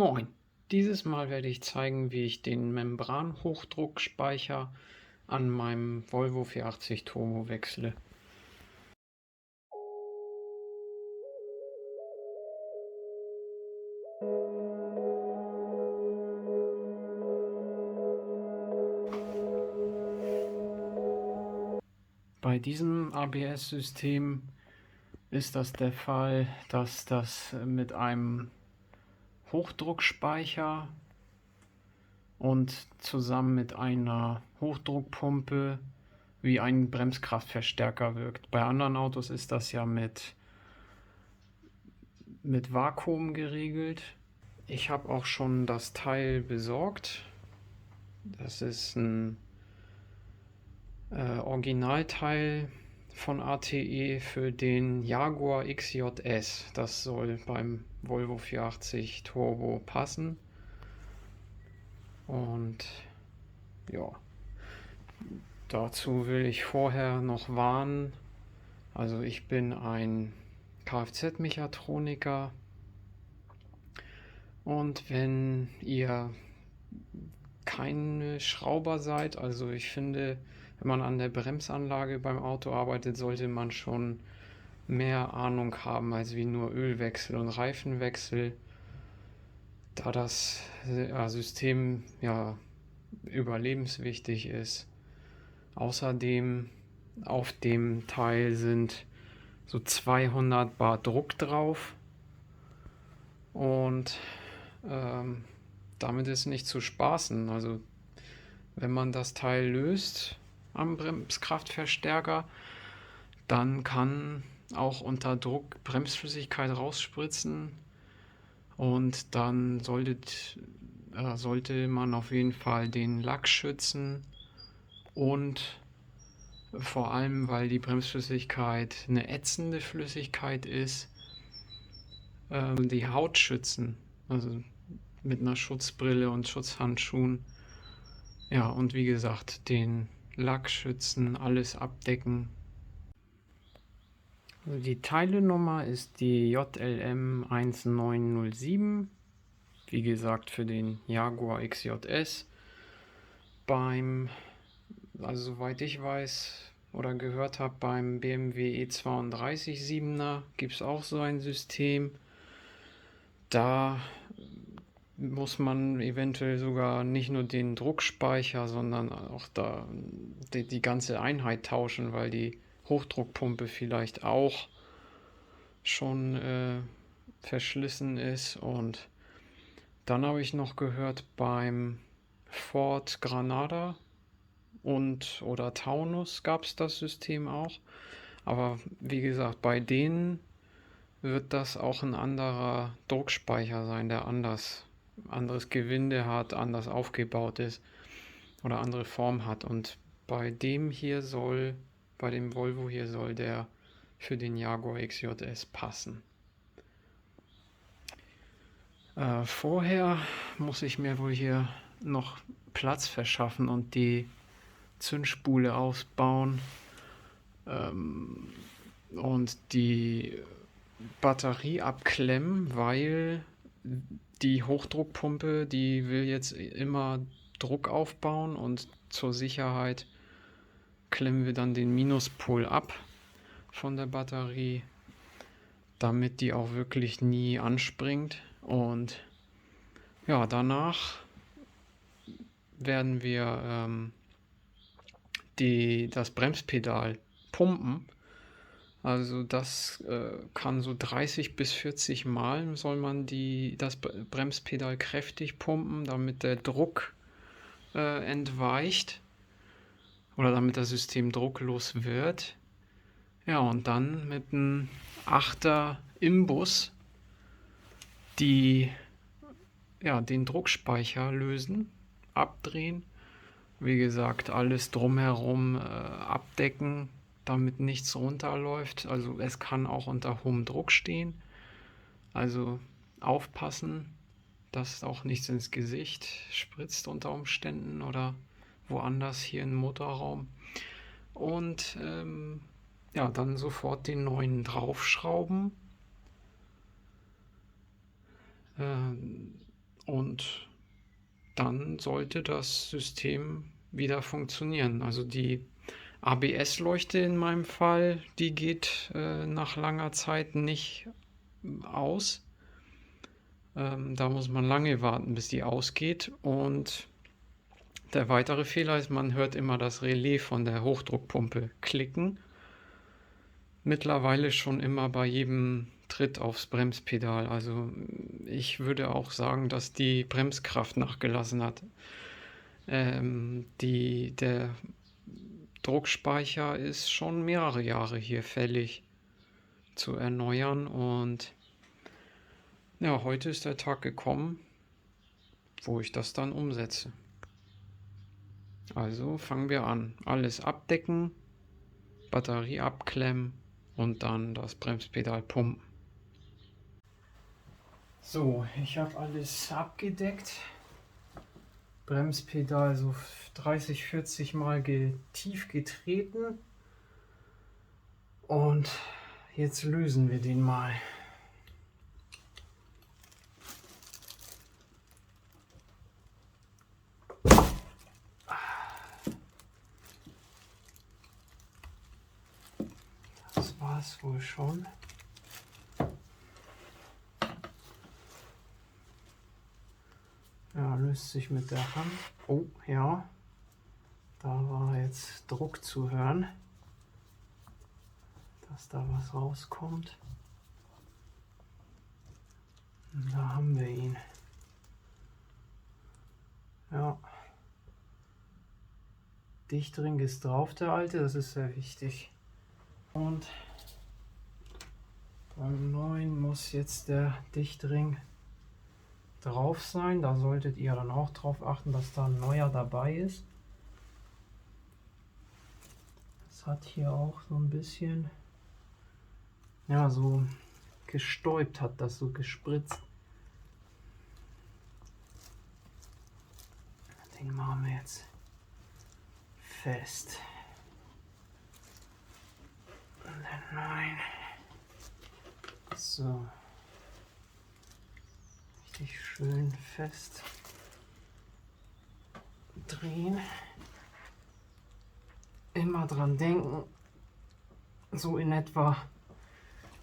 Moin! Dieses Mal werde ich zeigen, wie ich den Membran-Hochdruckspeicher an meinem Volvo 480 Turbo wechsle. Bei diesem ABS-System ist das der Fall, dass das mit einem Hochdruckspeicher und zusammen mit einer Hochdruckpumpe wie ein Bremskraftverstärker wirkt. Bei anderen Autos ist das ja mit Vakuum geregelt. Ich habe auch schon das Teil besorgt. Das ist ein Originalteil von ATE für den Jaguar XJS. Das soll beim Volvo 480 Turbo passen. Und ja, dazu will ich vorher noch warnen. Also ich bin ein Kfz-Mechatroniker und wenn ihr keine Schrauber seid, also ich finde, wenn man an der Bremsanlage beim Auto arbeitet, sollte man schon mehr Ahnung haben als wie nur Ölwechsel und Reifenwechsel, da das System ja überlebenswichtig ist. Außerdem auf dem Teil sind so 200 Bar Druck drauf und damit ist nicht zu spaßen. Also wenn man das Teil löst am Bremskraftverstärker, dann kann auch unter Druck Bremsflüssigkeit rausspritzen und dann sollte man auf jeden Fall den Lack schützen und vor allem, weil die Bremsflüssigkeit eine ätzende Flüssigkeit ist, die Haut schützen, also mit einer Schutzbrille und Schutzhandschuhen. Ja, und wie gesagt, den Lack schützen, alles abdecken. Also die Teilenummer ist die JLM 1907, wie gesagt für den Jaguar XJS. Also soweit ich weiß oder gehört habe, beim BMW E32 7er gibt es auch so ein System. Da muss man eventuell sogar nicht nur den Druckspeicher, sondern auch die ganze Einheit tauschen, weil die Hochdruckpumpe vielleicht auch schon verschlissen ist. Und dann habe ich noch gehört, beim Ford Granada oder Taunus gab es das System auch. Aber wie gesagt, bei denen wird das auch ein anderer Druckspeicher sein, der anderes Gewinde hat, anders aufgebaut ist oder andere Form hat. Und bei dem Volvo hier soll der für den Jaguar XJS passen. Vorher muss ich mir wohl hier noch Platz verschaffen und die Zündspule ausbauen und die Batterie abklemmen, weil die Hochdruckpumpe, die will jetzt immer Druck aufbauen und zur Sicherheit klemmen wir dann den Minuspol ab von der Batterie, damit die auch wirklich nie anspringt. Und ja, danach werden wir das Bremspedal pumpen. Also das kann so 30 bis 40 Mal soll man das Bremspedal kräftig pumpen, damit der Druck entweicht oder damit das System drucklos wird. Ja, und dann mit einem 8er Imbus den Druckspeicher lösen, abdrehen. Wie gesagt, alles drumherum abdecken, damit nichts runterläuft. Also es kann auch unter hohem Druck stehen. Also aufpassen, dass auch nichts ins Gesicht spritzt unter Umständen oder woanders hier im Motorraum. Und dann sofort den neuen draufschrauben. und dann sollte das System wieder funktionieren. Also die ABS-Leuchte in meinem Fall, die geht nach langer Zeit nicht aus. Da muss man lange warten, bis die ausgeht. Und der weitere Fehler ist, man hört immer das Relais von der Hochdruckpumpe klicken. Mittlerweile schon immer bei jedem Tritt aufs Bremspedal. Also ich würde auch sagen, dass die Bremskraft nachgelassen hat. Der Druckspeicher ist schon mehrere Jahre hier fällig zu erneuern und ja, heute ist der Tag gekommen, wo ich das dann umsetze. Also fangen wir an. Alles abdecken, Batterie abklemmen und dann das Bremspedal pumpen. So, ich habe alles abgedeckt. Bremspedal so 30, 40 Mal tief getreten. Und jetzt lösen wir den mal. Das war es wohl schon. Ja, löst sich mit der Hand. Oh, ja. Da war jetzt Druck zu hören, dass da was rauskommt. Und da haben wir ihn. Ja. Dichtring ist drauf, der alte, das ist sehr wichtig. Und beim neuen muss jetzt der Dichtring drauf sein. Da solltet ihr dann auch drauf achten, dass da ein neuer dabei ist. Das hat hier auch so ein bisschen, ja, so gestäubt, hat das so gespritzt. Den machen wir jetzt fest. Und dann nein. So. Richtig schön fest drehen. Immer dran denken, so in etwa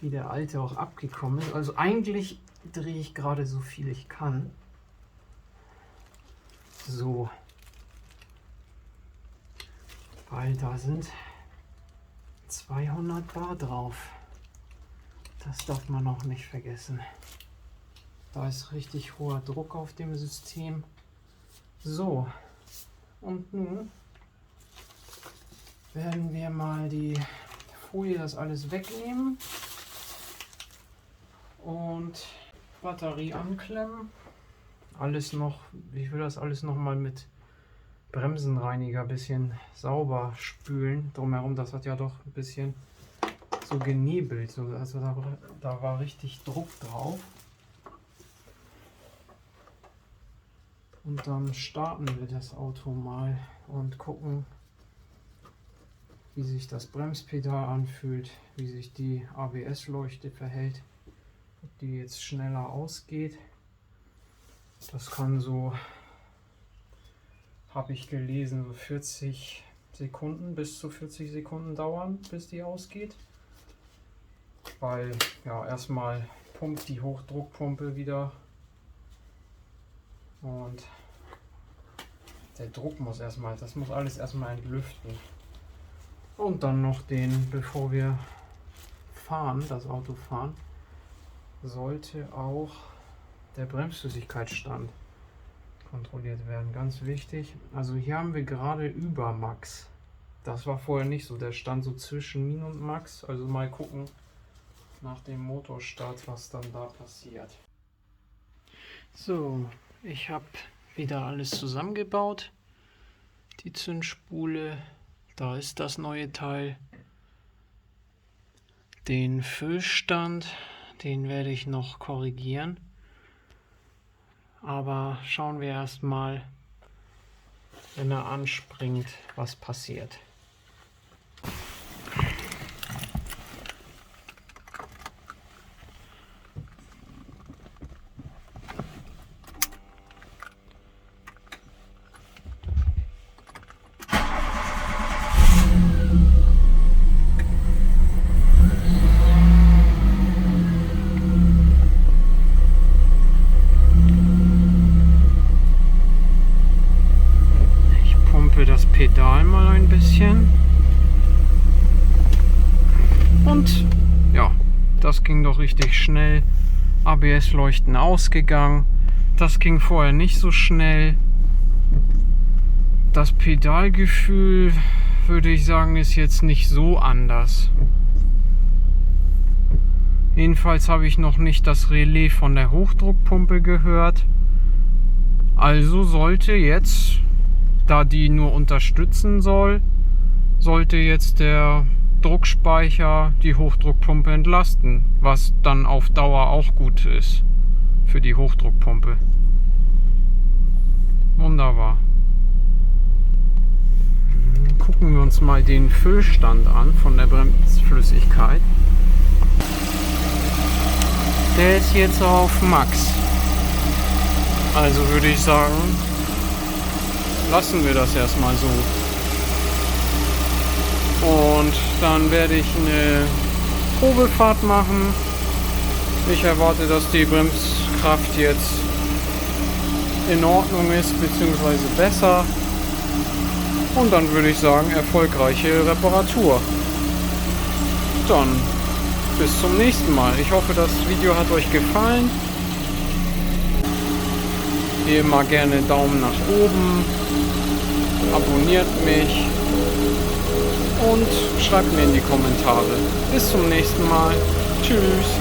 wie der alte auch abgekommen ist. Also eigentlich drehe ich gerade so viel ich kann. So. Weil da sind 200 Bar drauf. Das darf man auch nicht vergessen. Da ist richtig hoher Druck auf dem System. So, und nun werden wir mal die Folie, das alles wegnehmen und Batterie anklemmen. Alles noch, ich will das alles noch mal mit Bremsenreiniger ein bisschen sauber spülen. Drumherum, das hat ja doch ein bisschen so genebelt. Also da war richtig Druck drauf. Und dann starten wir das Auto mal und gucken, wie sich das Bremspedal anfühlt, wie sich die ABS-Leuchte verhält, ob die jetzt schneller ausgeht. Das kann so, habe ich gelesen, so 40 Sekunden, bis zu 40 Sekunden dauern, bis die ausgeht. Weil ja erstmal pumpt die Hochdruckpumpe wieder und der Druck muss erstmal, das muss alles erstmal entlüften. Und dann noch bevor wir fahren, das Auto fahren, sollte auch der Bremsflüssigkeitsstand kontrolliert werden. Ganz wichtig. Also hier haben wir gerade über Max. Das war vorher nicht so. Der stand so zwischen Min und Max. Also mal gucken nach dem Motorstart, was dann da passiert. So, ich habe wieder alles zusammengebaut. Die Zündspule, da ist das neue Teil. Den Füllstand, den werde ich noch korrigieren. Aber schauen wir erstmal, wenn er anspringt, was passiert. das ging doch richtig schnell. ABS-Leuchten ausgegangen. Das ging vorher nicht so schnell. Das Pedalgefühl, würde ich sagen, ist jetzt nicht so anders. Jedenfalls habe ich noch nicht das Relais von der Hochdruckpumpe gehört. Also sollte jetzt, da die nur unterstützen soll, sollte jetzt der Druckspeicher die Hochdruckpumpe entlasten, was dann auf Dauer auch gut ist für die Hochdruckpumpe. Wunderbar. Gucken wir uns mal den Füllstand an von der Bremsflüssigkeit. Der ist jetzt auf Max. Also würde ich sagen, lassen wir das erstmal so. Und dann werde ich eine Probefahrt machen. Ich erwarte, dass die Bremskraft jetzt in Ordnung ist, beziehungsweise besser. Und dann würde ich sagen, erfolgreiche Reparatur. Dann bis zum nächsten Mal. Ich hoffe, das Video hat euch gefallen. Wie immer gerne Daumen nach oben, abonniert mich und schreibt mir in die Kommentare. Bis zum nächsten Mal. Tschüss.